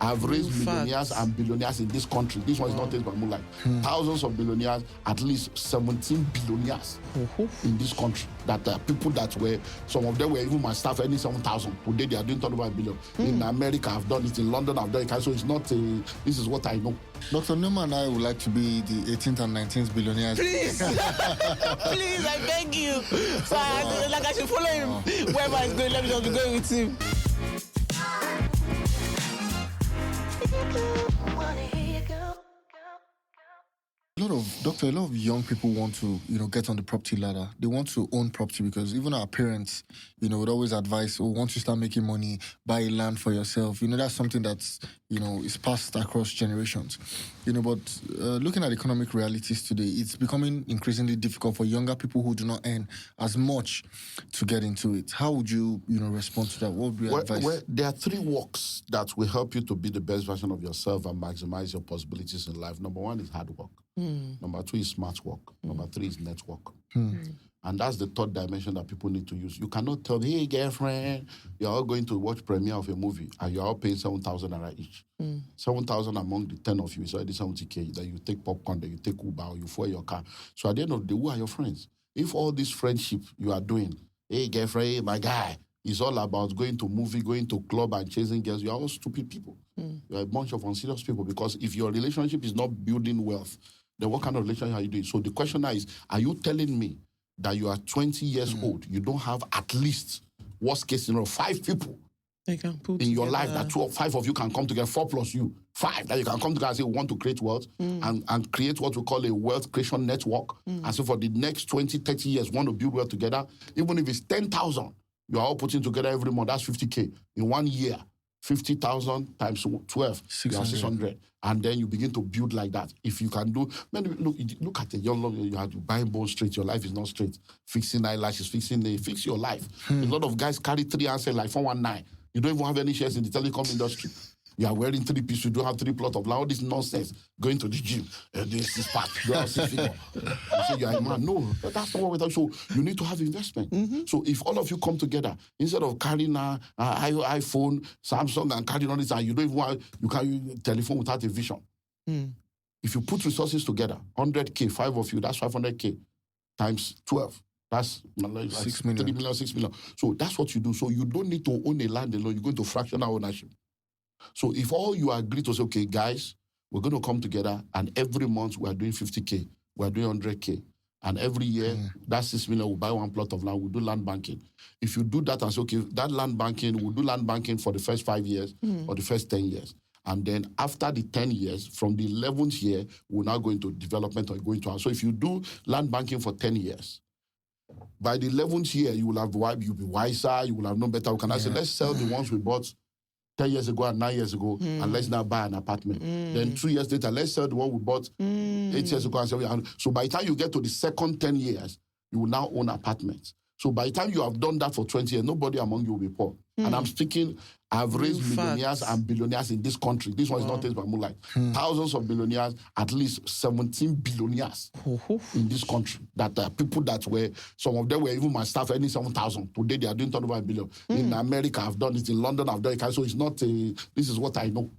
I've raised millionaires and billionaires in this country. This one is not taste by moonlight. Thousands of billionaires, at least 17 billionaires in this country. That people that were, some of them were even my staff, earning 7,000. Today they are doing turnover $1 billion. In America, I've done it. In London, I've done it. So it's not, this is what I know. Dr. Newman and I would like to be the 18th and 19th billionaires. Please, please, I beg you. So I should follow him. Wherever he's going, let me just be going with him. A lot of young people want to, get on the property ladder. They want to own property because even our parents, would always advise, once you start making money, buy land for yourself. That's something that's, is passed across generations. But looking at economic realities today, it's becoming increasingly difficult for younger people who do not earn as much to get into it. How would you, respond to that? What would be your advice? Well, there are 3 works that will help you to be the best version of yourself and maximize your possibilities in life. Number 1 is hard work. Number 2 is smart work. Number 3 is network. And that's the third dimension that people need to use. You cannot tell me, hey, girlfriend, you're all going to watch premiere of a movie and you're all paying 7,000 naira each. 7,000 among the 10 of you is already 70K. Then you take popcorn, then you take Uber, or you fuel your car. So at the end of the day, who are your friends? If all this friendship you are doing, hey, girlfriend, hey, my guy, is all about going to movie, going to club and chasing girls, you are all stupid people. You're a bunch of unserious people because if your relationship is not building wealth, then what kind of relationship are you doing? So the question now is, are you telling me that you are 20 years old, you don't have at least, worst case scenario, 5 people they can put in your together. life that 2 or 5 of you can come together, 4 plus you, 5, that you can come together and say, we want to create wealth and create what we call a wealth creation network. And so for the next 20, 30 years, we want to build wealth together. Even if it's 10,000, you are all putting together every month, that's 50K. In 1 year, 50,000 times 12, 600. And then you begin to build like that. If you can do, look at the young lady, you have to buy bone straight, your life is not straight. Fixing eyelashes, fix your life. A lot of guys carry 3 answers like 419. You don't even have any shares in the telecom industry. You are wearing 3 pieces, you don't have 3 plots of land, all this nonsense. Going to the gym, this is part, you have 6 figures. You say you are a man. No, that's not what we're talking. So you need to have investment. So if all of you come together, instead of carrying an iPhone, Samsung, and carrying all this, and you don't even want, you can use telephone without a vision. If you put resources together, 100K, 5 of you, that's 500K times 12. That's 6 million. 3 million, 6 million. So that's what you do. So you don't need to own a land alone. You go into fractional ownership. So if all you agree to say, okay, guys, we're going to come together and every month we are doing 50K, we are doing 100K. And every year, that 6 million, we'll buy 1 plot of land, we'll do land banking. If you do that and say, okay, that land banking, we'll do land banking for the first 5 years or the first 10 years. And then after the 10 years, from the 11th year, we'll now go into development or go into house. So if you do land banking for 10 years, by the 11th year, you'll be wiser, you will have known better. We can say, let's sell the ones we bought 10 years ago and 9 years ago, and let's now buy an apartment. Then 2 years later, let's sell the one we bought 8 years ago. So by the time you get to the second 10 years, you will now own apartments. So by the time you have done that for 20 years, nobody among you will be poor. And I'm speaking, I've raised millionaires and billionaires in this country. This one is not taste by moonlight. Thousands of billionaires, at least 17 billionaires in this country. That people that were, some of them were even my staff, earning 7,000. Today they are doing turnover $1 billion. In America, I've done it. In London, I've done it. So it's not, this is what I know.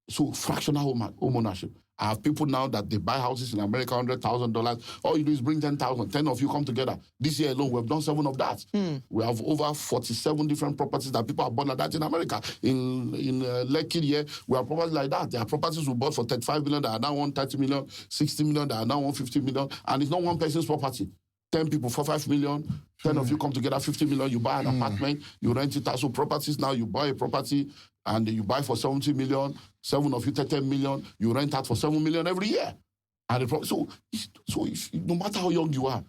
So fractional home ownership. I have people now that they buy houses in America, $100,000. All you do is bring 10,000. 10 of you come together. This year alone, we've done 7 of that. We have over 47 different properties that people have bought like that in America. In Lekki here, we have properties like that. There are properties we bought for 35 million that are now 130 million, 60 million that are now 150 million. And it's not one person's property. 10 people for 5 million, 10 of you come together, 50 million, you buy an apartment, you rent it out. So properties now, you buy a property and you buy for 70 million, 7 of you take 10 million, you rent out for 7 million every year. And so if, no matter how young you are,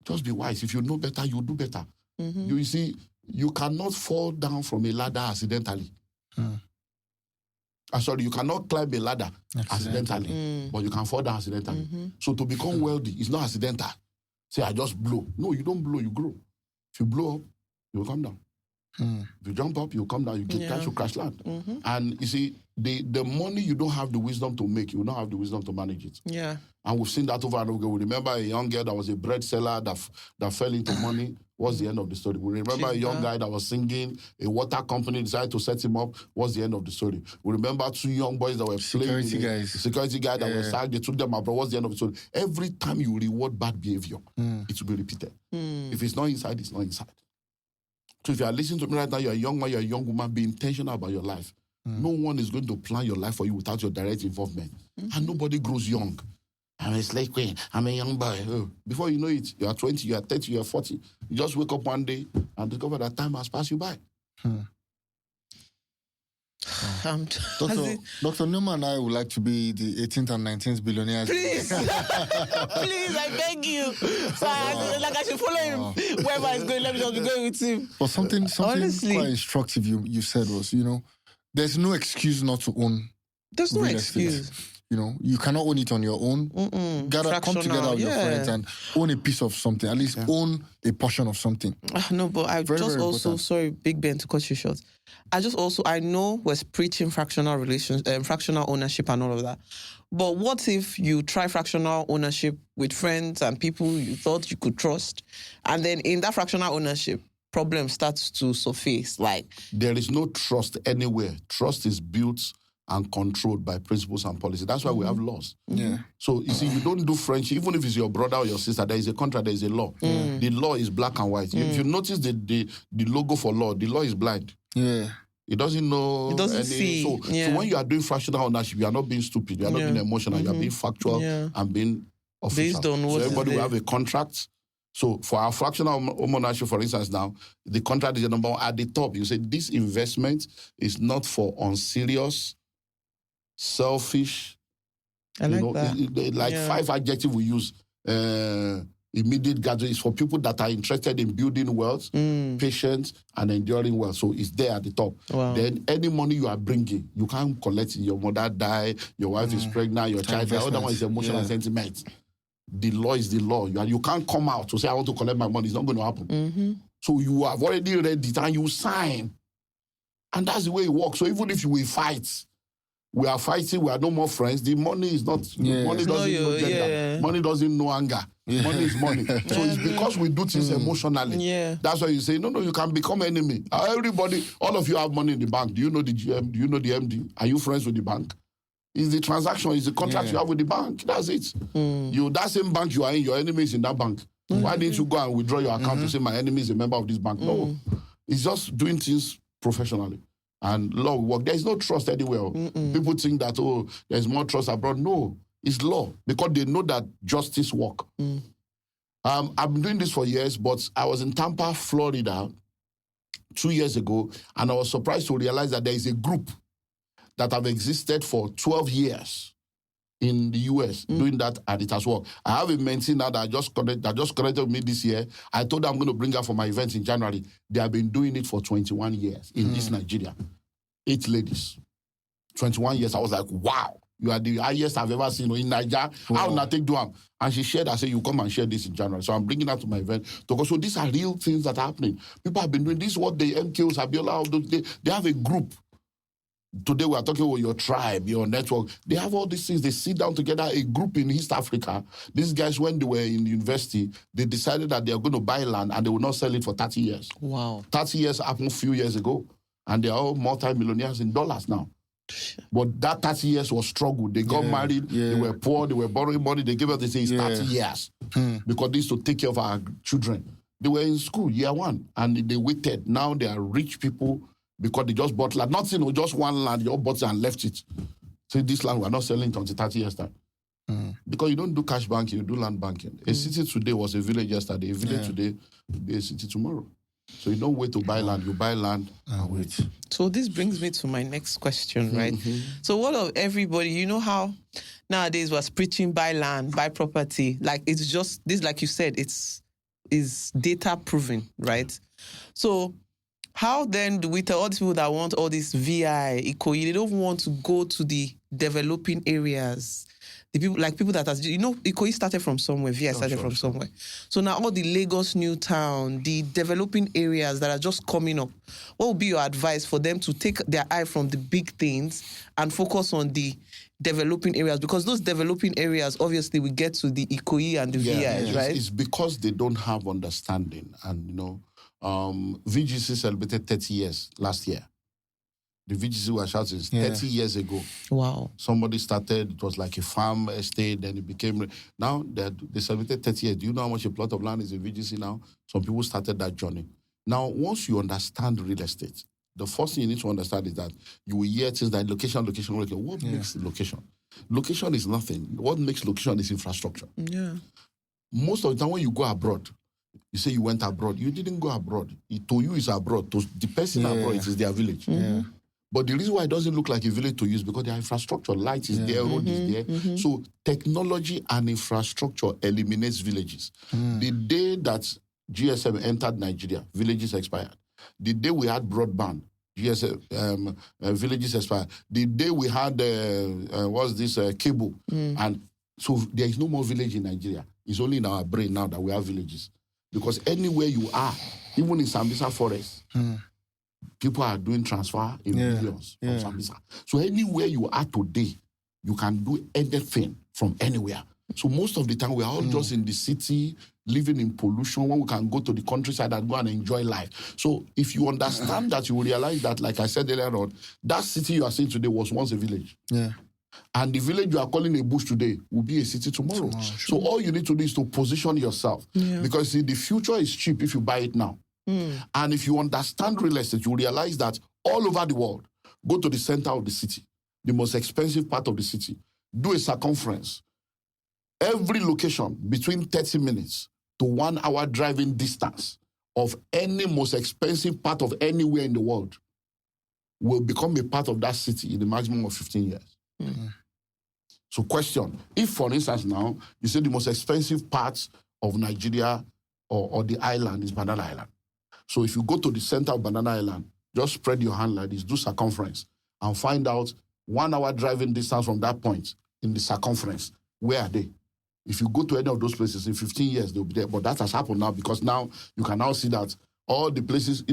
just be wise. If you know better, you do better. You see, you cannot fall down from a ladder accidentally. Sorry, you cannot climb a ladder accidentally, but you can fall down accidentally. So to become wealthy is not accidental. Say, I just blow. No, you don't blow, you grow. If you blow up, you will come down. If you jump up, you come down, you crash land. And you see, the money you don't have the wisdom to make, you don't have the wisdom to manage it. Yeah. And we've seen that over and over. We remember a young girl that was a bread seller that fell into money. What's the end of the story? We remember a young guy that was singing, a water company decided to set him up. What's the end of the story? We remember 2 young boys that were playing. Security guy that was sacked. They took them abroad. What's the end of the story? Every time you reward bad behavior, it will be repeated. If it's not inside, it's not inside. So if you are listening to me right now, you're a young man, you're a young woman, be intentional about your life. No one is going to plan your life for you without your direct involvement. And nobody grows young. I'm a slave queen. I'm a young boy. Oh. Before you know it, you are 20, you are 30, you are 40. You just wake up one day and discover that time has passed you by. Dr. Newman and I would like to be the 18th and 19th billionaires. Please. Please, I beg you. So I should follow him. Wherever he's going, let me just be going with him. But something Honestly, quite instructive you said was, there's no excuse not to own. There's no real excuse. estate. You cannot own it on your own. Come together with your friends and own a piece of something. At least own a portion of something. No, but I very, just very also, important. sorry, Big Ben, to cut you short. I know we're preaching fractional ownership and all of that. But what if you try fractional ownership with friends and people you thought you could trust, and then in that fractional ownership, problem starts to surface? Like, there is no trust anywhere. Trust is built and controlled by principles and policy. That's why we have laws. Yeah. So, you see, you don't do friendship, even if it's your brother or your sister, there is a contract, there is a law. The law is black and white. If you notice the logo for law, the law is blind. Yeah. It doesn't know. It doesn't see. So when you are doing fractional ownership, you are not being stupid. You are not being emotional. You are being factual and being official. Based on what so is everybody will there. have a contract. So for our fractional ownership, for instance, now, the contract is the number one at the top. You say this investment is not for unserious, selfish. I like that. 5 adjectives we use. Immediate gathering is for people that are interested in building wealth, patient, and enduring wealth. So it's there at the top. Wow. Then any money you are bringing, you can't collect it. Your mother died, your wife is pregnant, your child died. The other one is emotional sentiment. The law is the law. You can't come out to say, I want to collect my money. It's not going to happen. So you have already read it and you sign. And that's the way it works. So even if you will fight, we are fighting, we are no more friends. The money is not, money doesn't know gender. Money doesn't know anger. Money is money. So it's because we do things emotionally. That's why you say, no, you can become enemy. Everybody, all of you have money in the bank. Do you know the GM? Do you know the MD? Are you friends with the bank? It's the transaction, it's the contract you have with the bank. That's it. That same bank you are in, your enemy is in that bank. Why didn't you go and withdraw your account to say my enemy is a member of this bank? No. It's just doing things professionally. And law will work. There is no trust anywhere. People think that, there's more trust abroad. No, it's law because they know that justice work. I've been doing this for years, but I was in Tampa, Florida 2 years ago, and I was surprised to realize that there is a group that have existed for 12 years in the US doing that, and it has worked. I have a mentee now that just connected with me this year. I told her I'm going to bring her for my event in January. They have been doing it for 21 years in this Nigeria. 8 ladies. 21 years. I was like, wow, you are the highest I've ever seen in Nigeria. How will I take do? And she shared, I said, you come and share this in January. So I'm bringing her to my event. So these are real things that are happening. People have been doing this, what the MKOs, Abiola, they have a group. Today we are talking about your tribe, your network. They have all these things. They sit down together, a group in East Africa. These guys, when they were in university, they decided that they are going to buy land and they will not sell it for 30 years. Wow. 30 years happened a few years ago. And they are all multi-millionaires in dollars now. But that 30 years was struggle. They got married, they were poor, they were borrowing money. They gave us, they say it's 30 years. Because they used to take care of our children. They were in school, year 1, and they waited. Now they are rich people because they just bought land. Not just one land, you all bought it and left it. So this land, we're not selling it until 30 years time. Because you don't do cash banking, you do land banking. A city today was a village yesterday. A village today will be a city tomorrow. So you don't wait to buy land, you buy land and wait. So this brings me to my next question, right? So what of everybody, you know how nowadays was preaching buy land, buy property, like it's just this, like you said, is data proven, right? So How then do we tell all these people that want all this VI, Ikoyi, they don't want to go to the developing areas? The people that has, Ikoyi started from somewhere, VI started from somewhere. So now all the Lagos New Town, the developing areas that are just coming up, what would be your advice for them to take their eye from the big things and focus on the developing areas? Because those developing areas, obviously, we get to the Ikoyi and the VIs, right? It's because they don't have understanding. And, VGC celebrated 30 years last year. The VGC was shouting 30 years ago. Wow. Somebody started, it was like a farm estate, then it became... Now, they celebrated 30 years. Do you know how much a plot of land is in VGC now? Some people started that journey. Now, once you understand real estate, the first thing you need to understand is that you will hear things like location. What makes location? Location is nothing. What makes location is infrastructure. Yeah. Most of the time when you go abroad, you say you went abroad. You didn't go abroad. To you is abroad. To the person abroad, it is their village. Yeah. But the reason why it doesn't look like a village to you is because their infrastructure, light is there, road is there. So technology and infrastructure eliminates villages. The day that GSM entered Nigeria, villages expired. The day we had broadband, GSM, villages expired. The day we had, cable. And so there is no more village in Nigeria. It's only in our brain now that we have villages. Because anywhere you are, even in Sambisa Forest, people are doing transfer in millions from Sambisa. So anywhere you are today, you can do anything from anywhere. So most of the time, we are all just in the city, living in pollution, when we can go to the countryside and go and enjoy life. So if you understand that, you will realize that, like I said earlier on, that city you are seeing today was once a village. Yeah. And the village you are calling a bush today will be a city tomorrow. So all you need to do is to position yourself. Yeah. Because see, the future is cheap if you buy it now. And if you understand real estate, you realize that all over the world, go to the center of the city, the most expensive part of the city, do a circumference. Every location between 30 minutes to 1 hour driving distance of any most expensive part of anywhere in the world will become a part of that city in the maximum of 15 years. So question, if for instance now, you say the most expensive part of Nigeria or the island is Banana Island. So if you go to the center of Banana Island, just spread your hand like this, do circumference, and find out 1 hour driving distance from that point in the circumference. Where are they? If you go to any of those places, in 15 years, they'll be there. But that has happened now because now you can now see that all the places,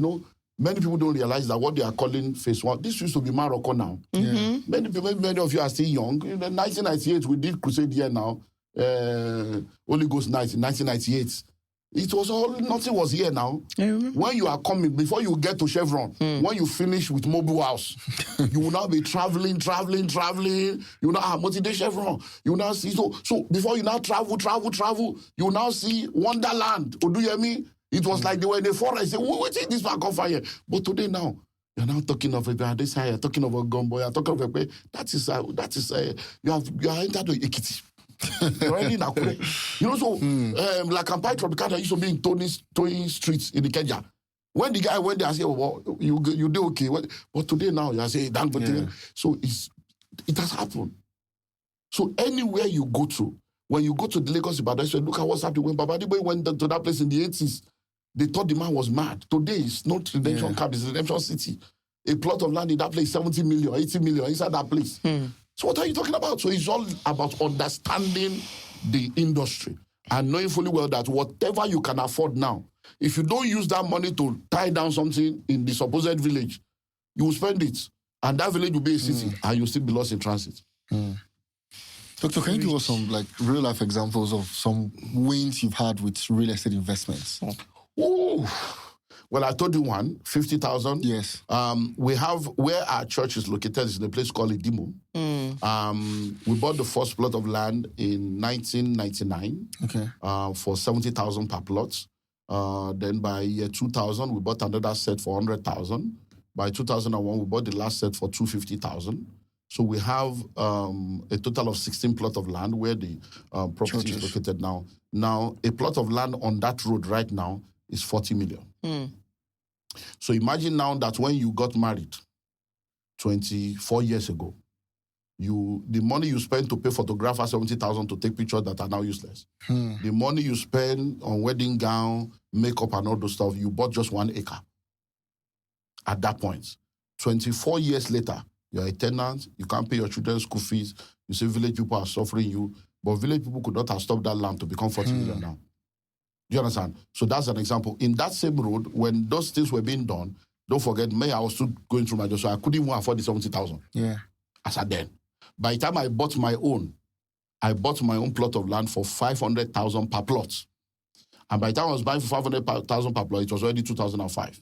many people don't realize that what they are calling phase one, this used to be Morocco now. Many of you are still young. In 1998, we did Crusade here now, Holy Ghost night in 1998. It was nothing was here now. When you are coming, before you get to Chevron, when you finish with Mobile House, you will now be traveling. You will now have multi-day Chevron. You will now see, so before you now travel, you will now see Wonderland. Do you hear me? It was like they were in the forest. Say, we take this man come fire. But today now, you're now talking of a this high, you're talking of a gumbo, you're talking of a that is you are entered to Ekiti. Already in Akure. So like Kampai Tropicana used to be in Tony streets in the Kenya. When the guy went there, I said, you do okay. But today now, you are saying, so it has happened. So anywhere you go to, when you go to the Lagos Ibadan, say, look at what's happening. When Babadiboy went to that place in the 80s, they thought the man was mad. Today, it's not redemption camp, it's redemption city. A plot of land in that place, 70 million, 80 million inside that place. So what are you talking about? So it's all about understanding the industry and knowing fully well that whatever you can afford now, if you don't use that money to tie down something in the supposed village, you will spend it. And that village will be a city and you'll still be lost in transit. Doctor, can you give us some real life examples of some wins you've had with real estate investments? Well, I told you one, 50,000. Yes. We have, where our church is located, is in a place called Idimo. We bought the first plot of land in 1999 for 70,000 per plot. Then by year 2000, we bought another set for 100,000. By 2001, we bought the last set for 250,000. So we have a total of 16 plots of land where the property is located now. Now, a plot of land on that road right now is 40 million. So imagine now that when you got married 24 years ago, the money you spend to pay photographers 70,000 to take pictures that are now useless. The money you spend on wedding gown, makeup and all those stuff, you bought just 1 acre. at that point. 24 years later, you're a tenant, you can't pay your children's school fees, you see village people are suffering you, but village people could not have stopped that land to become 40 million now. Do you understand? So that's an example. In that same road, when those things were being done, don't forget, me, I was still going through my job, so I couldn't even afford the 70,000. Yeah. As at then. By the time I bought my own plot of land for 500,000 per plot. And by the time I was buying for 500,000 per plot, it was already 2005.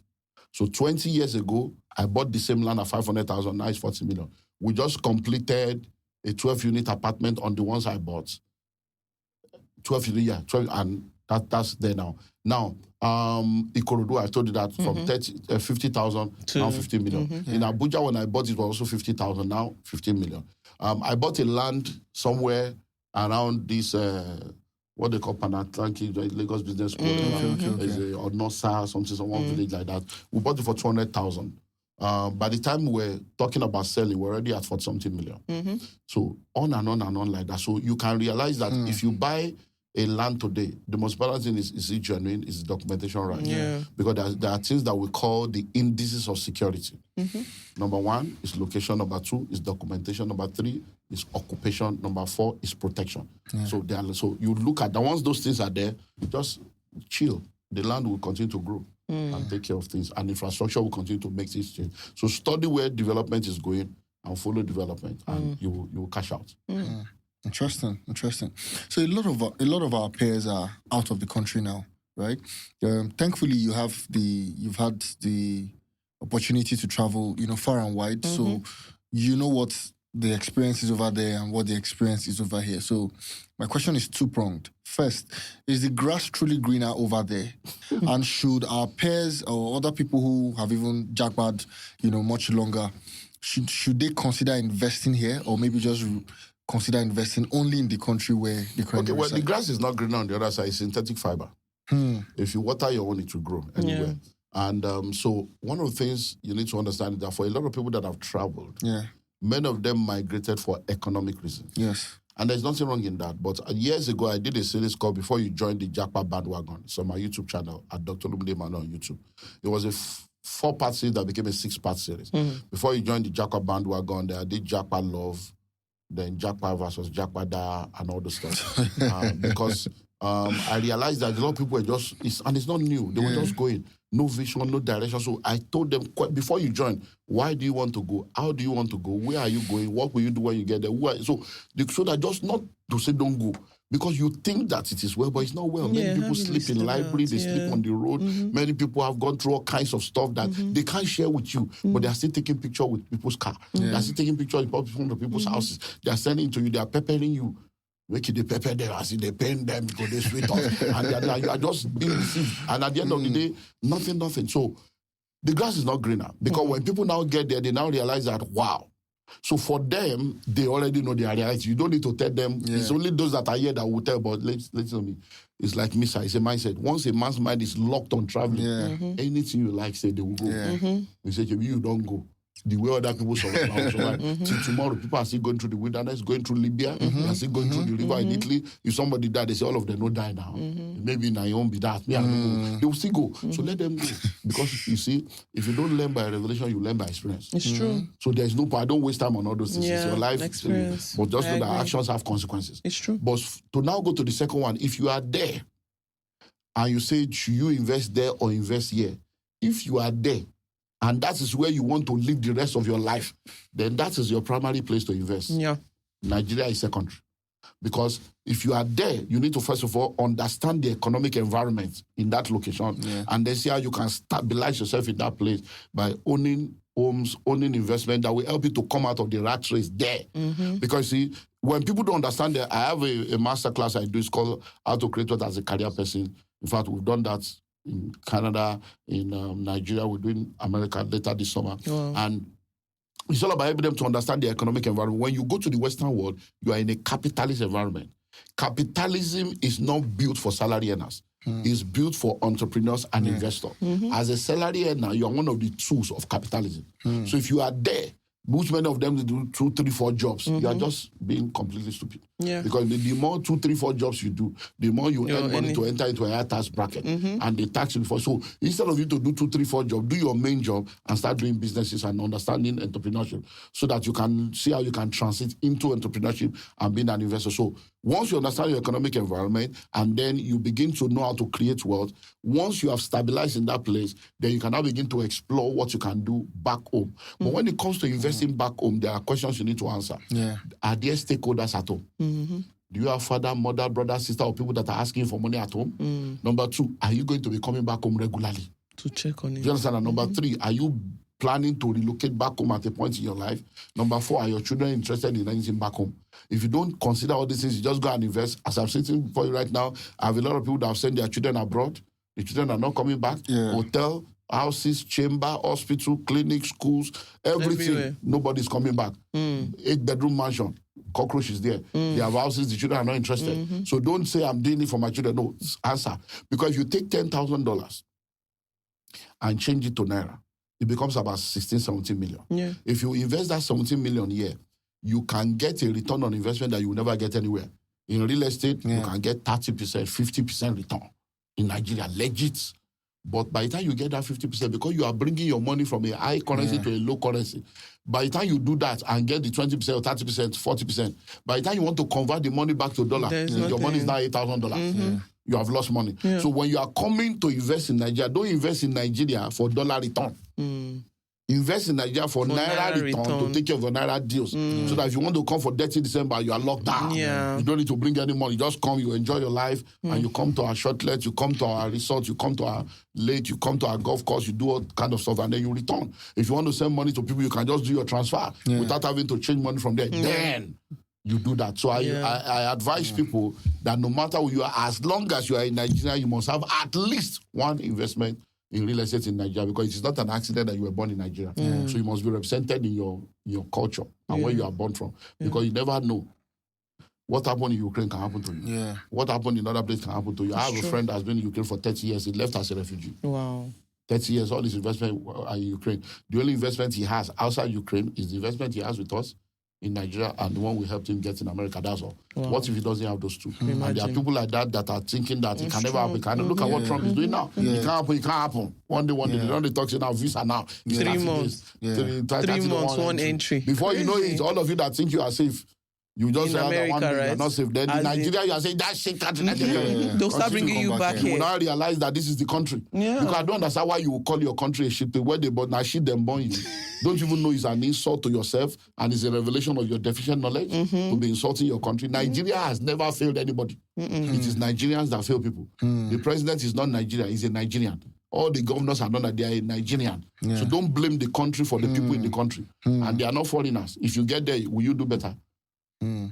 So 20 years ago, I bought the same land at 500,000, now it's 40 million. We just completed a 12-unit apartment on the ones I bought. 12 unit, yeah, 12, and that's there now. Now, Ikorodu, I told you that from 50,000 now 15 million. In Abuja, when I bought it, was also 50,000, now 15 million. I bought a land somewhere around this, what they call Panatlantic, Lagos Business School, or Nosa, some one village like that. We bought it for 200,000. By the time we're talking about selling, we're already at 40-something million. So on and on and on like that. So you can realize that if you buy a land today, the most important thing is it genuine, is documentation right? Yeah. Because there are things that we call the indices of security. Number 1 is location. Number 2 is documentation. Number 3 is occupation. Number 4 is protection. So you look at once those things are there, just chill. The land will continue to grow and take care of things, and infrastructure will continue to make things change. So study where development is going and follow development, and you will cash out. Interesting. So a lot of our peers are out of the country now, right? Thankfully, you've had the opportunity to travel, far and wide. So you know what the experience is over there and what the experience is over here. So my question is two-pronged. First, is the grass truly greener over there? And should our peers or other people who have even jackpot, much longer, should they consider investing here, or maybe just consider investing only in the country where the currently reside? The grass is not greener on the other side. It's synthetic fiber. If you water your own, it will grow anywhere. And so one of the things you need to understand is that for a lot of people that have traveled, many of them migrated for economic reasons. Yes. And there's nothing wrong in that. But years ago, I did a series called Before You Join the Jackpot Bandwagon. It's on my YouTube channel at Dr. Olumide Emmanuel on YouTube. It was a 4-part series that became a 6-part series. Before you join the Jackpot Bandwagon, I did Jackpot Love, then Jackpot versus Jackpot Da, and all those stuff. Because I realized that a lot of people were just, and it's not new, they were just going. No vision, no direction. So I told them, before you join, why do you want to go? How do you want to go? Where are you going? What will you do when you get there? So that just not to say don't go. Because you think that it is well, but it's not well. Many people sleep in library, they sleep on the road. Many people have gone through all kinds of stuff that they can't share with you, but they are still taking pictures with people's car. They are still taking pictures with people's houses. They are sending it to you. They are peppering you. Making the pepper there, I see they paying them because they sweet off. And you are just being deceived. And at the end of the day, nothing. So the grass is not greener. Because when people now get there, they now realize that, wow. So for them, they already know their reality. You don't need to tell them. It's only those that are here that will tell. But listen to me. It's like Misa. It's a mindset. Once a man's mind is locked on traveling, anything you like, say they will go. You say, you don't go. The way other people survive. Till tomorrow, people are still going through the wilderness, going through Libya, they are still going through the river in Italy. If somebody died, they say all of them don't die now. Maybe Naomi be that. Me, I don't know. They will still go. So let them go. Because you see, if you don't learn by revelation, you learn by experience. It's true. So there's no point. I don't waste time on all those things. It's your life experience. But just know that actions have consequences. It's true. But to now go to the second one, if you are there and you say, should you invest there or invest here? If you are there, and that is where you want to live the rest of your life, then that is your primary place to invest. Yeah. Nigeria is secondary. Because if you are there, you need to first of all understand the economic environment in that location and then see how you can stabilize yourself in that place by owning homes, owning investment that will help you to come out of the rat race there. Because see, when people don't understand that, I have a master class I do, it's called How to Create Wealth as a Career Person. In fact, we've done that in Canada, in Nigeria, we're doing America later this summer. Wow. And it's all about helping them to understand the economic environment. When you go to the Western world, you are in a capitalist environment. Capitalism is not built for salary earners. It's built for entrepreneurs and investors. As a salary earner, you are one of the tools of capitalism. So if you are there Which many of them do 2, 3, 4 jobs. You are just being completely stupid. Yeah. Because the more 2, 3, 4 jobs you do, the more you earn money to enter into a higher tax bracket. And they tax you before. So instead of you to do 2, 3, 4 jobs, do your main job and start doing businesses and understanding entrepreneurship so that you can see how you can transit into entrepreneurship and being an investor. So once you understand your economic environment and then you begin to know how to create wealth, once you have stabilized in that place, then you can now begin to explore what you can do back home. But when it comes to investing back home, there are questions you need to answer. Yeah. Are there stakeholders at home? Do you have father, mother, brother, sister, or people that are asking for money at home? Number 2, are you going to be coming back home regularly? To check on it. Do you understand? And number 3, are you planning to relocate back home at a point in your life? Number 4, are your children interested in anything back home? If you don't consider all these things, you just go and invest. As I'm sitting before you right now, I have a lot of people that have sent their children abroad. The children are not coming back. Yeah. Hotel, houses, chamber, hospital, clinic, schools, everything. Everywhere. Nobody's coming back. 8-bedroom mansion. Cockroach is there. They have houses, the children are not interested. So don't say I'm doing it for my children. No, answer. Because if you take $10,000 and change it to Naira, it becomes about 16, 17 million. Yeah. If you invest that 17 million a year, you can get a return on investment that you will never get anywhere. In real estate, you can get 30%, 50% return. In Nigeria, legit. But by the time you get that 50%, because you are bringing your money from a high currency to a low currency, by the time you do that and get the 20% or 30%, 40%, by the time you want to convert the money back to dollar, your money is now $8,000. You have lost money. So when you are coming to invest in Nigeria, don't invest in Nigeria for dollar return. Invest in Nigeria for Naira return to take care of your Naira deals. So that if you want to come for 30 December, you are locked down. Yeah. You don't need to bring any money. Just come, you enjoy your life, and you come to our shortlet, you come to our resort, you come to our lake, you come to our golf course, you do all kind of stuff, and then you return. If you want to send money to people, you can just do your transfer without having to change money from there. Then you do that. So I advise people that no matter who you are, as long as you are in Nigeria, you must have at least one investment in real estate in Nigeria, because it is not an accident that you were born in Nigeria. So you must be represented in your culture and where you are born from, because you never know what happened in Ukraine can happen to you. Yeah. What happened in other places can happen to you. I have a friend that's been in Ukraine for 30 years. He left as a refugee. Wow. 30 years, all his investment are in Ukraine. The only investment he has outside Ukraine is the investment he has with us in Nigeria and the one we helped him get in America. That's all. Wow. What if he doesn't have those two? Imagine. And there are people like that are thinking that it can never happen. It can, look at what Trump is doing now. Yeah. It can't happen. It can't happen. One day. They don't talk now. Visa now. 3 months. 3 months, one entry. Before you know it, all of you that think you are safe, you just In say that America, one day right? you're not safe. Then in Nigeria, you are saying that shit country. They'll start bringing you back You will here. now realize that this is the country. Yeah. Because I don't understand why you will call your country a shit. Where they born, now shit them born you. Don't you even know it's an insult to yourself and it's a revelation of your deficient knowledge to be insulting your country. Nigeria has never failed anybody. It is Nigerians that fail people. The president is not Nigerian, he's a Nigerian. All the governors are not that they are a Nigerian. So don't blame the country for the people in the country. And they are not foreigners. If you get there, will you do better?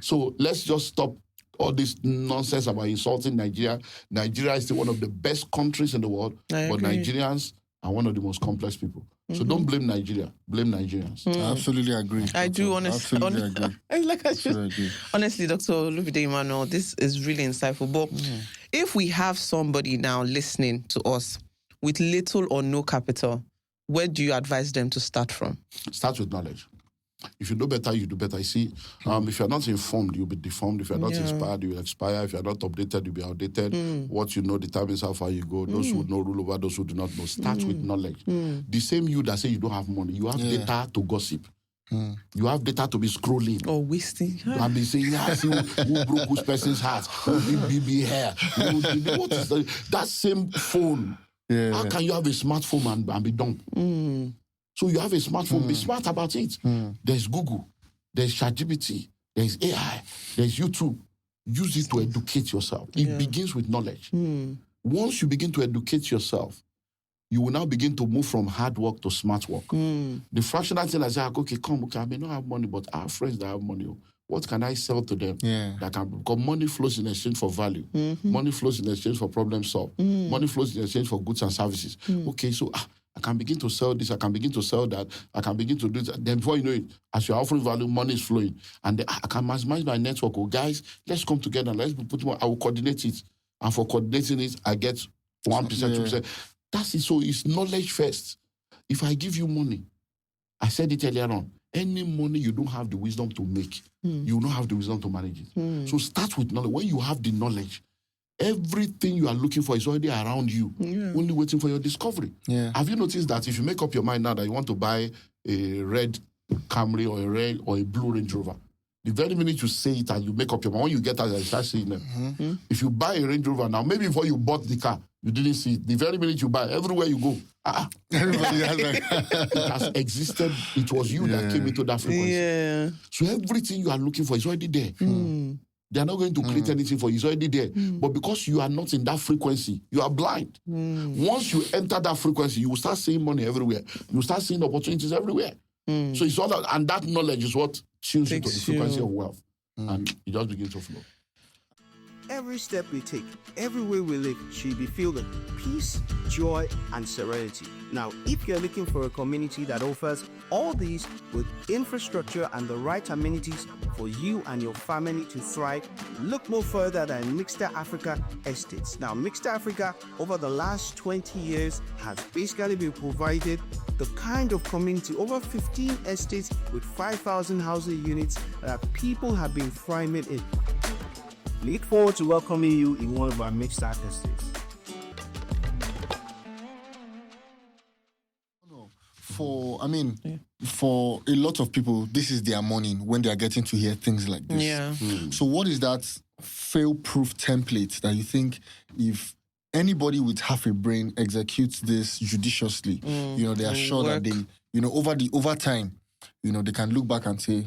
So let's just stop all this nonsense about insulting Nigeria. Nigeria is still one of the best countries in the world, but Nigerians are one of the most complex people. So don't blame Nigeria, blame Nigerians. I absolutely agree. I do honestly. Absolutely agree. Like I Absolutely agree. honestly, Dr. Olumide Emmanuel, this is really insightful. But if we have somebody now listening to us with little or no capital, where do you advise them to start from? Start with knowledge. If you know better, you do better. You see, if you're not informed, you'll be deformed. If you're not inspired, you will expire. If you're not updated, you'll be outdated. What you know determines how far you go. Those who know rule over those who do not know. Start with knowledge. The same you that say you don't have money, you have data to gossip. You have data to be scrolling. Or wasting. And be saying, see who broke whose person's heart, who did BB hair. What is that same phone? How can you have a smartphone and be dumb? So you have a smartphone, be smart about it. There's Google, there's ChatGPT, there's AI, there's YouTube. Use it to educate yourself. It begins with knowledge. Once you begin to educate yourself, you will now begin to move from hard work to smart work. The fractional thing I say, okay, I may not have money, but I have friends that have money. What can I sell to them? That can, because money flows in exchange for value. Money flows in exchange for problem solve. Money flows in exchange for goods and services. Okay, so I can begin to sell this, I can begin to sell that, I can begin to do that. Then before you know it, as you're offering value, money is flowing. And then I can maximize my network. Oh, guys, let's come together. Let's put more. I will coordinate it. And for coordinating it, I get 1%, 2%. That's it. So it's knowledge first. If I give you money, I said it earlier on, Any money you don't have the wisdom to make, you will not have the wisdom to manage it. So start with knowledge. When you have the knowledge, everything you are looking for is already around you, only waiting for your discovery. Yeah. Have you noticed that if you make up your mind now that you want to buy a red Camry or a red or a blue Range Rover, the very minute you say it and you make up your mind, when you get out, you start seeing them. If you buy a Range Rover now, maybe before you bought the car, you didn't see it. The very minute you buy, everywhere you go, Everybody has it has existed. It was you that came into that frequency. Yeah. So everything you are looking for is already there. They are not going to create anything for you. It's already there. But because you are not in that frequency, you are blind. Once you enter that frequency, you will start seeing money everywhere. You will start seeing opportunities everywhere. So it's all and that knowledge is what tunes you to the frequency of wealth. And it just begins to flow. Every step we take, every way we live should be filled with peace, joy, and serenity. Now, if you're looking for a community that offers all these with infrastructure and the right amenities for you and your family to thrive, look no further than Mixta Africa Estates. Now, Mixta Africa, over the last 20 years, has basically been provided the kind of community, over 15 estates with 5,000 housing units that people have been thriving in. Look forward to welcoming you in one of our Mixta estates. For a lot of people, this is their morning when they are getting to hear things like this. Yeah. So what is that fail-proof template that you think if anybody with half a brain executes this judiciously, they are sure that they, over time, they can look back and say,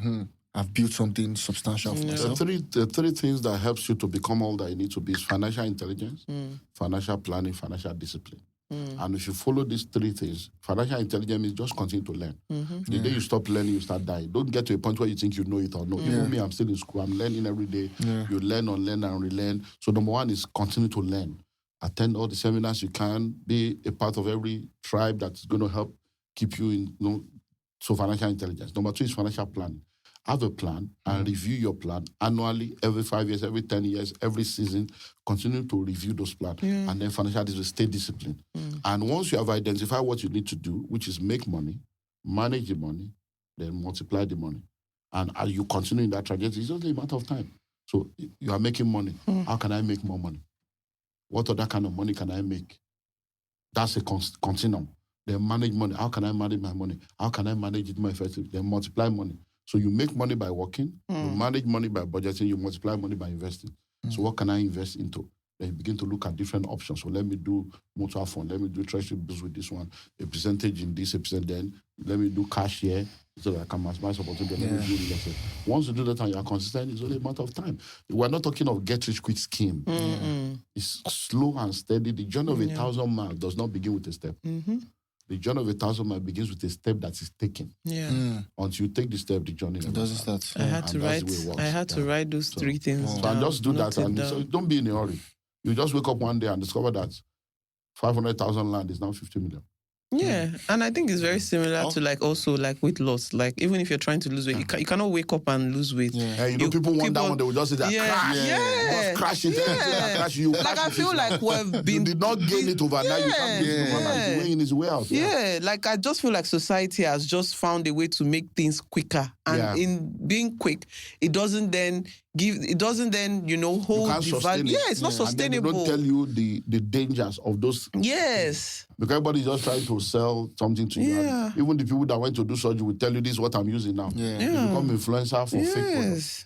I've built something substantial for myself. The three things that helps you to become all that you need to be is financial intelligence, financial planning, financial discipline. And if you follow these three things, financial intelligence means just continue to learn. The day you stop learning, you start dying. Don't get to a point where you think you know it or not. Even me, I'm still in school. I'm learning every day. You learn, unlearn, and relearn. So number one is continue to learn. Attend all the seminars you can. Be a part of every tribe that's going to help keep you in, so financial intelligence. Number two is financial planning. Have a plan and review your plan annually, every 5 years, every 10 years, every season. Continue to review those plans. And then financial discipline, stay disciplined. And once you have identified what you need to do, which is make money, manage the money, then multiply the money. And as you continue in that trajectory, it's only a matter of time. So you are making money. How can I make more money? What other kind of money can I make? That's a continuum. Then manage money. How can I manage my money? How can I manage it more effectively? Then multiply money. So you make money by working, you manage money by budgeting, you multiply money by investing. So what can I invest into? Then you begin to look at different options. So let me do mutual fund, let me do treasury bills with this one, a percentage in this, a percent then, let me do cash here, so that I can maximize opportunity, let me do real estate. Once you do that and you are consistent, it's only a matter of time. We're not talking of get rich quick scheme. It's slow and steady. The journey of 1,000 miles does not begin with a step. The journey of 1,000 miles begins with a step that is taken. Until you take the step, the journey It doesn't start. I had to write those three things down. And just do that. And so don't be in a hurry. You just wake up one day and discover that 500,000 land is now 50 million. Yeah, and I think it's very similar to weight loss. Like even if you're trying to lose weight, you cannot wake up and lose weight. People want that one. They will just say that crash. Crash it. Crash you. Like I feel like we've been. You did not gain it overnight. You can't gain it overnight. The way in is way out. Like I just feel like society has just found a way to make things quicker, and in being quick, it doesn't then hold the value. Yeah, it's not sustainable. And they don't tell you the dangers of those. Yes. Because everybody's just trying to sell something to you. And even the people that went to do surgery will tell you this is what I'm using now. They become influencer for fake products.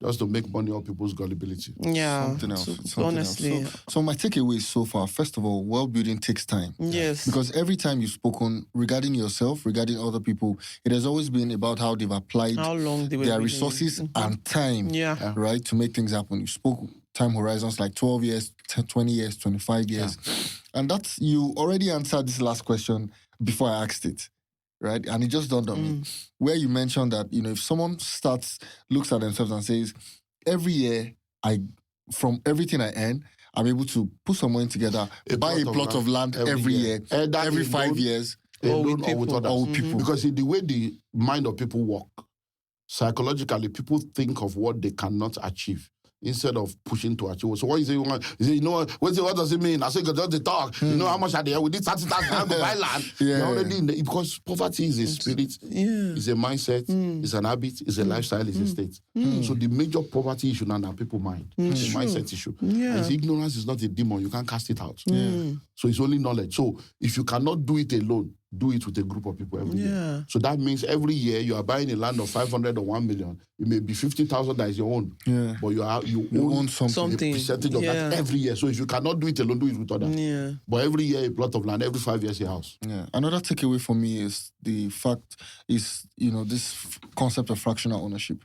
Just to make money off people's gullibility. Something else. Honestly. So my takeaways so far, first of all, world building takes time. Yes. Because every time you've spoken regarding yourself, regarding other people, it has always been about how they've applied their resources and time, right, to make things happen. You spoke time horizons like 12 years, 20 years, 25 years. And that's, you already answered this last question before I asked it. Right? And it just dawned on me. Where you mentioned that, if someone looks at themselves and says, every year, from everything I earn, I'm able to put some money together, buy a plot of land every year, every 5 years. Or with people. Because the way the mind of people work, psychologically, people think of what they cannot achieve instead of pushing to achieve. So what you say you want? You say, you know what does it mean? I say, just the talk. You know how much are there? We did 30,000 I go buy land. You're already in the, because poverty is a spirit, it's a mindset, it's an habit, it's a lifestyle, it's a state. So the major poverty issue now people mind. It's a mindset issue. And ignorance is not a demon. You can't cast it out. So it's only knowledge. So if you cannot do it alone, do it with a group of people every year. So that means every year you are buying a land of 500 or 1 million. It may be 50,000 that is your own. But you own something. A percentage of that every year. So if you cannot do it alone, do it with others. But every year a plot of land, every 5 years a house. Another takeaway for me is the fact is, this concept of fractional ownership.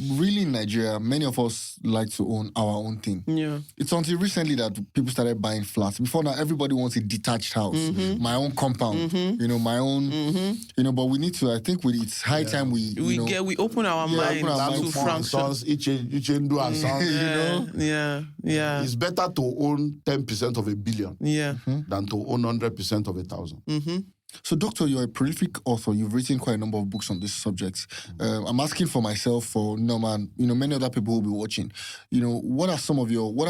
Really, in Nigeria, many of us like to own our own thing. It's until recently that people started buying flats. Before now, everybody wants a detached house, my own compound, my own, but we need to, I think it's high time we open our minds to fractional. Each do our sons, It's better to own 10% of a billion than to own 100% of 1,000. So, Doctor, you're a prolific author. You've written quite a number of books on this subject. I'm asking for myself, for Norman, many other people who will be watching. What are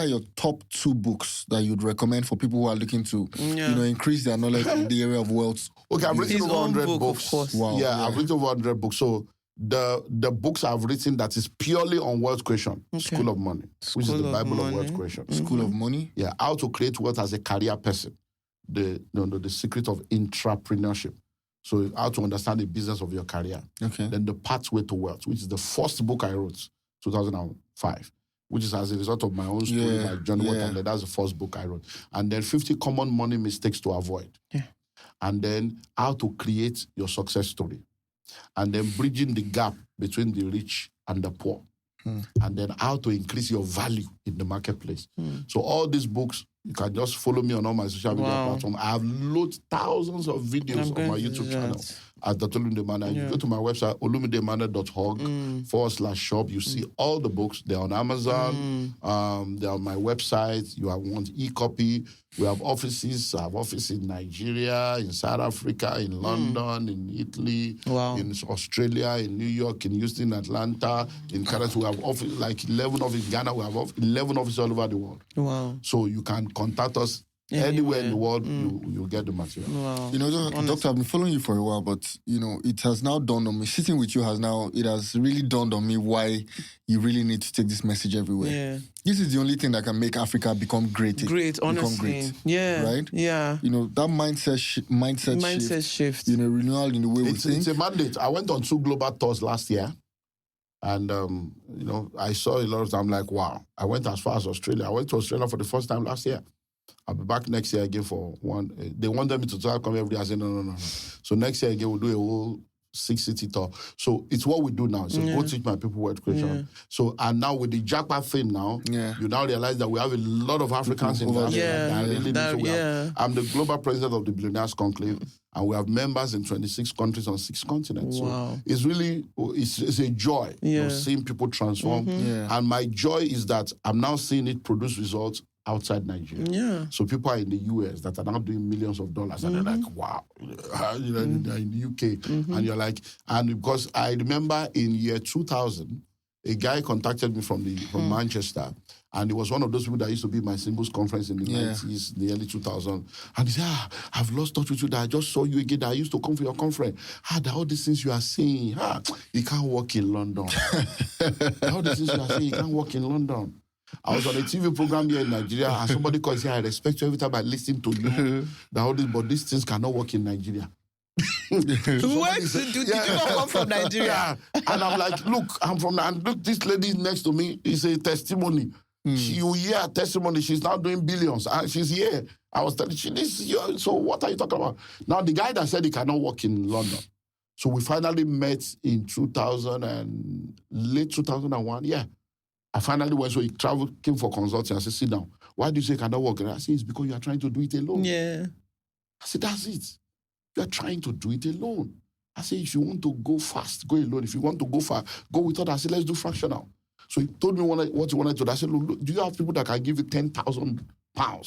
your top 2 books that you'd recommend for people who are looking to, increase their knowledge in the area of wealth? Okay, I've written over 100 books. Of course. Wow. I've written over 100 books. So the books I've written that is purely on wealth creation, School of Money, which is the Bible of wealth creation. School of Money? Yeah, how to create wealth as a career person. The secret of intrapreneurship. So how to understand the business of your career. Okay. Then the pathway to wealth, which is the first book I wrote, 2005, which is as a result of my own story, my journey. That's the first book I wrote. And then 50 common money mistakes to avoid. Yeah. And then how to create your success story. And then bridging the gap between the rich and the poor. And then how to increase your value in the marketplace. So all these books, you can just follow me on all my social media platforms. I have loads, thousands of videos on my YouTube channel at Dr. Olumide Emmanuel. You go to my website, olumideemmanuel.org/shop. You see all the books. They're on Amazon. They're on my website. You want e-copy. We have offices. I have offices in Nigeria, in South Africa, in London, in Italy, in Australia, in New York, in Houston, Atlanta, in Canada. We have offices, like 11 offices in Ghana. We have 11 offices all over the world. Wow. So you can contact us anywhere in the world, you'll get the material. Wow. Doctor, I've been following you for a while, but, it has now dawned on me, sitting with you it has really dawned on me why you really need to take this message everywhere. Yeah. This is the only thing that can make Africa become great. Honestly. Yeah. Right? Yeah. That mindset shift. Renewal in the way we think. It's a mandate. I went on 2 global tours last year. And, I saw a lot of them. I'm like, wow. I went as far as Australia. I went to Australia for the first time last year. I'll be back next year again for one. They wanted me to come every day. I said, no. So next year again, we'll do a whole 6-city tour. So it's what we do now. So go teach my people wealth creation. So, and now with the jackpot thing now, you now realize that we have a lot of Africans in Africa. I'm the global president of the Billionaires Conclave. And we have members in 26 countries on 6 continents. So it's really, it's a joy seeing people transform. And my joy is that I'm now seeing it produce results outside Nigeria. So people are in the US that are now doing millions of dollars. And they're like, wow, in the UK. And you're like, and because I remember in year 2000, a guy contacted me from Manchester. And it was one of those people that used to be my singles conference in the 90s, the early 2000s. And he said, I've lost touch with you. That I just saw you again. That I used to come for your conference. All these things you are saying, you can't work in London. All these things you are saying, you can't work in London. I was on a TV program here in Nigeria, and somebody called and said, I respect you every time I listen to you. But these things cannot work in Nigeria. Did you not come from Nigeria? And I'm like, look, I'm from, and look, this lady next to me is a testimony. You hear her testimony, she's now doing billions, and she's here. I was telling you, so what are you talking about? Now, the guy that said he cannot work in London. So we finally met in late 2001, I finally went, so he came for consulting. I said, sit down. Why do you say you cannot work? And I said, it's because you are trying to do it alone. Yeah. I said, that's it. You are trying to do it alone. I said, if you want to go fast, go alone. If you want to go far, go with others. I said, let's do fractional. So he told me what he wanted to do. I said, look, do you have people that can give you £10,000? I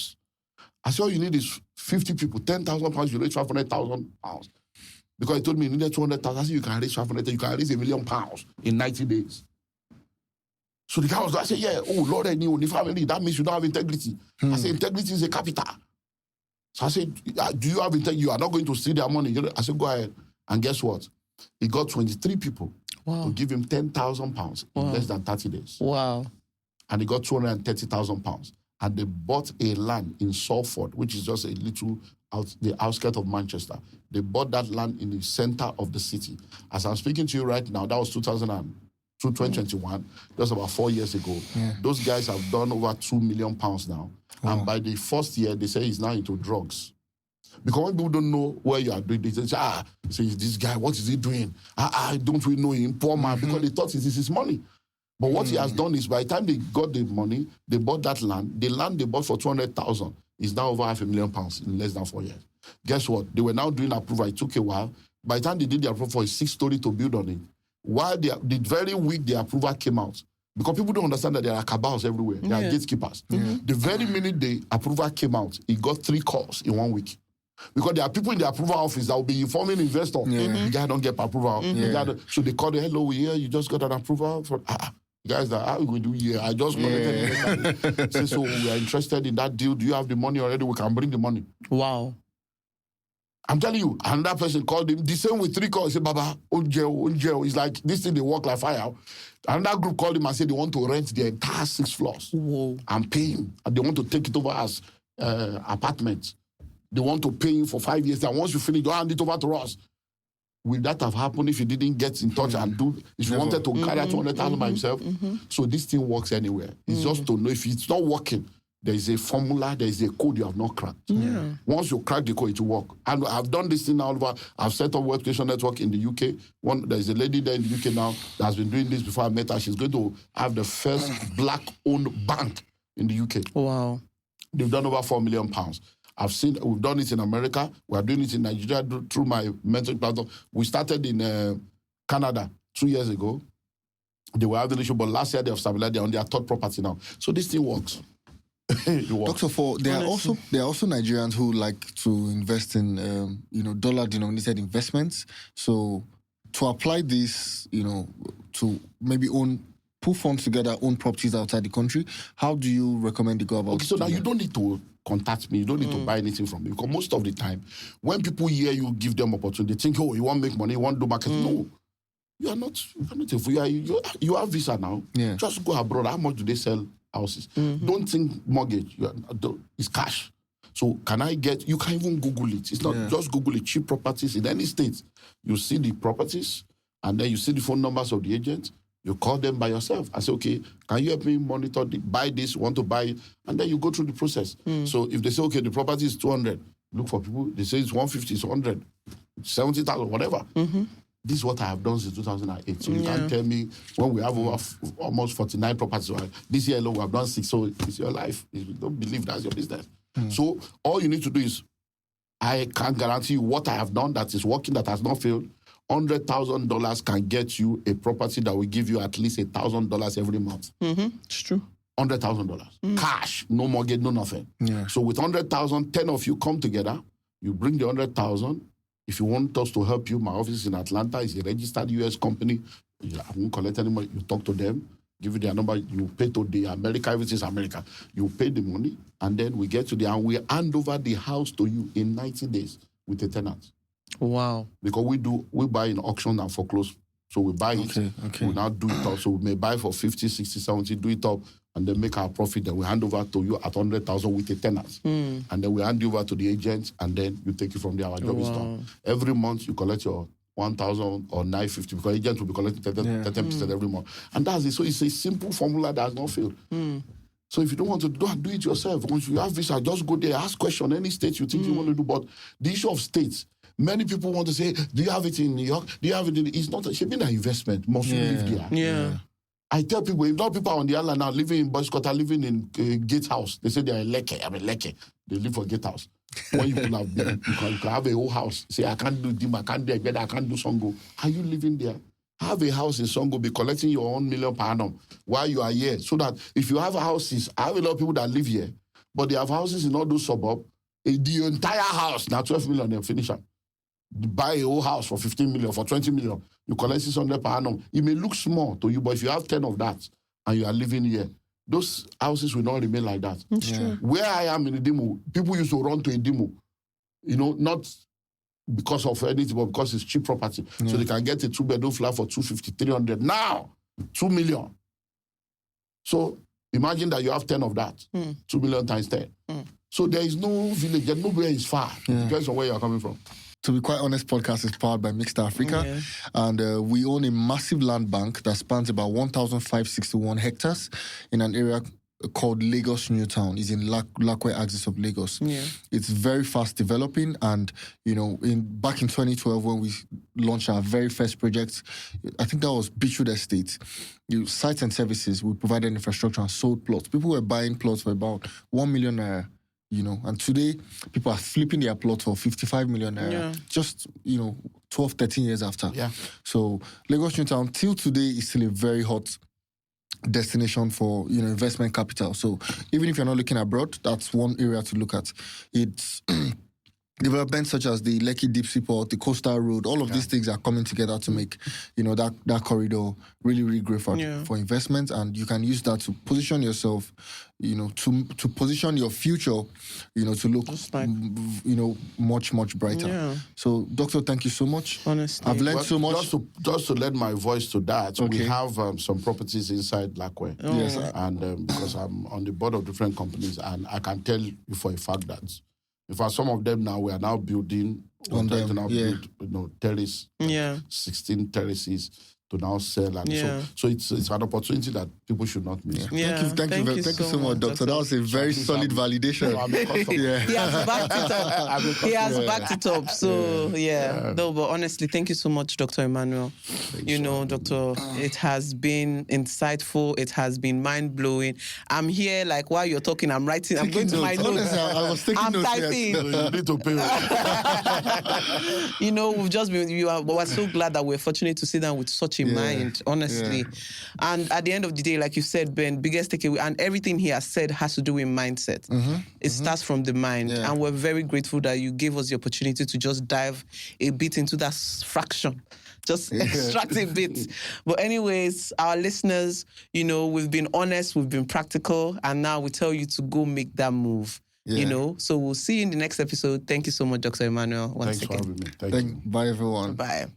said, all you need is 50 people. £10,000, you raise £500,000. Because he told me he needed 200,000. I said, you can raise 500,000. You can raise £1 million in 90 days. So the guy was like, I said, yeah, oh, Lord, I knew the family. That means you don't have integrity. I said, integrity is a capital. So I said, do you have integrity? You are not going to steal their money. I said, go ahead. And guess what? He got 23 people to give him £10,000 in less than 30 days. Wow. And he got £230,000. And they bought a land in Salford, which is just a little the outskirts of Manchester. They bought that land in the center of the city. As I'm speaking to you right now, that was 2021, just about 4 years ago. Yeah. Those guys have done over £2 million now. And by the first year, they say he's now into drugs. Because when people don't know where you are doing this, they say, this guy, what is he doing? Don't we know him? Poor man, because they thought this is his money. But what he has done is, by the time they got the money, they bought that land. The land they bought for 200,000 is now over £500,000 in less than 4 years. Guess what? They were now doing approval. It took a while. By the time they did the approval for a 6-story to build on it, while the very week the approval came out, because people don't understand that there are cabals everywhere. There are gatekeepers. The very minute the approval came out, he got 3 calls in 1 week. Because there are people in the approval office that will be informing investor. The guy don't get approval. So they call the hello, we hear you just got an approval for guys that how we do here. I just collected say, so we are interested in that deal. Do you have the money already? We can bring the money. Wow. I'm telling you, another person called him, the same with 3 calls. He said, Baba, Onjeo. It's like, this thing, they work like fire. Another group called him and said they want to rent the entire 6 floors and pay him. And they want to take it over as apartments. They want to pay him for 5 years. And once you finish, don't hand it over to us. Will that have happened if you didn't get in touch and do, if you wanted to carry out 200,000 by yourself? So this thing works anywhere. It's just to know if it's not working. There is a formula, there is a code you have not cracked. Once you crack the code, it will work. And I've done this thing all over. I've set up Wealth Creation Network in the UK. There's a lady there in the UK now that has been doing this before I met her. She's going to have the first black-owned bank in the UK. Wow. They've done over £4 million. We've done it in America. We're doing it in Nigeria through my mentoring platform. We started in Canada 2 years ago. They were having an issue, but last year they have stabilized. They're on their 3rd property now. So this thing works. Dr. there are also Nigerians who like to invest in dollar-denominated investments. So to apply this, to maybe put funds together, own properties outside the country, how do you recommend they go about? Okay, so now you don't need to contact me. You don't need to buy anything from me. Because most of the time, when people hear you give them opportunity, they think, oh, you want to make money, you want to do marketing. No. You are not a fool. You have visa now. Yeah. Just go abroad. How much do they sell houses? Don't think mortgage. It's cash. So you can even Google it. It's not just Google it. Cheap properties in any state. You see the properties and then you see the phone numbers of the agent. You call them by yourself. I say, okay, can you help me monitor, buy this, want to buy it? And then you go through the process. So if they say, okay, the property is 200, look for people. They say it's 150, it's 100, 70,000, whatever. This is what I have done since 2008. So you can't tell me when we have over almost 49 properties. This year alone, we have done 6. So it's your life. You don't believe that's your business. So all you need to do is, I can guarantee you what I have done that is working, that has not failed. $100,000 can get you a property that will give you at least $1,000 every month. It's true. $100,000. Cash, no mortgage, no nothing. So with 100,000, 10 of you come together, you bring the 100,000. If you want us to help you, my office is in Atlanta. It's a registered U.S. company. I won't collect any money. You talk to them, give you their number. You pay to the America. Everything's America. You pay the money, and then we get to there, and we hand over the house to you in 90 days with a tenant. Wow. Because we buy in auction and foreclose. So we buy it, we now do it up. So we may buy for 50, 60, 70, do it up, and then make our profit. Then we hand over to you at 100,000 with a tenant. And then we hand you over to the agent, and then you take it from there. Our job is done. Every month you collect your 1,000 or 950 because agents will be collecting 10% every month. And that's it. So it's a simple formula that has not failed. So if you don't want to do it yourself, once you have visa, just go there, ask question, any state you think you want to do. But the issue of states, many people want to say, do you have it in New York? Do you have it in... It's not... It should be an investment. Must you live there? I tell people, if not people on the island now living in Boycott, living in Gatehouse, they say they are in Leke. I'm in Leke. They live for Gatehouse. When you could have been, you can have a whole house. Say, I can't do Dim, I can't do Egbeda, I can't do Songo. Are you living there? Have a house in Songo, be collecting your own million per annum while you are here. So that if you have houses, I have a lot of people that live here, but they have houses in all those suburbs. The entire house, now 12 million, they'll finish up. Buy a whole house for 15 million, for 20 million. You collect 600 per annum. It may look small to you, but if you have 10 of that, and you are living here, those houses will not remain like that. It's true. Where I am in Idimo, people used to run to Idimo, not because of anything, but because it's cheap property. So they can get a 2-bedroom flat for 250, 300. Now, 2 million. So imagine that you have 10 of that. 2 million times 10. So there is no village, there's nowhere is far. It depends on where you're coming from. To be quite honest, podcast is powered by Mixta Africa. And we own a massive land bank that spans about 1,561 hectares in an area called Lagos Newtown. It's in Lakwe axis of Lagos. It's very fast developing, and back in 2012 when we launched our very first project, I think that was Beachwood Estate. Sites and services, we provided infrastructure and sold plots. People were buying plots for about 1 million naira. And today people are flipping their plot for 55 million naira. Just 12, 13 years after. So Lagos Newtown till today is still a very hot destination for investment capital. So even if you're not looking abroad, that's one area to look at. It's developments such as the Lekki Deep Seaport, the Coastal Road, all of these things are coming together to make that corridor really, really great for investment, and you can use that to position yourself, to position your future, to look much, much brighter. So, Doctor, thank you so much. Honestly, I've learned so much. Just to lend my voice to that, we have some properties inside Lakwe. Yes, and because I'm on the board of different companies, and I can tell you for a fact that in fact, some of them now, we are now building on them. Build, terrace, 16 terraces to now sell. And so it's an opportunity that people should not miss. Thank you so much, Doctor. That was a very solid validation. He has backed it up. He has backed it up. So, No, but honestly, thank you so much, Dr. Emmanuel. Doctor, it has been insightful. It has been mind-blowing. I'm here, like, while you're talking, I'm writing. I'm going to my notes. Honestly, I was taking notes. I'm typing. You need to pay. We've just been, we're so glad that we're fortunate to sit down with such a mind, honestly. And at the end of the day, like you said, Ben, biggest takeaway, and everything he has said has to do with mindset. It starts from the mind. And we're very grateful that you gave us the opportunity to just dive a bit into that fraction. Just extract a bit. But anyways, our listeners, we've been honest, we've been practical, and now we tell you to go make that move. So we'll see you in the next episode. Thank you so much, Dr. Emmanuel. Thanks for having me. Thank you. Bye, everyone. Bye.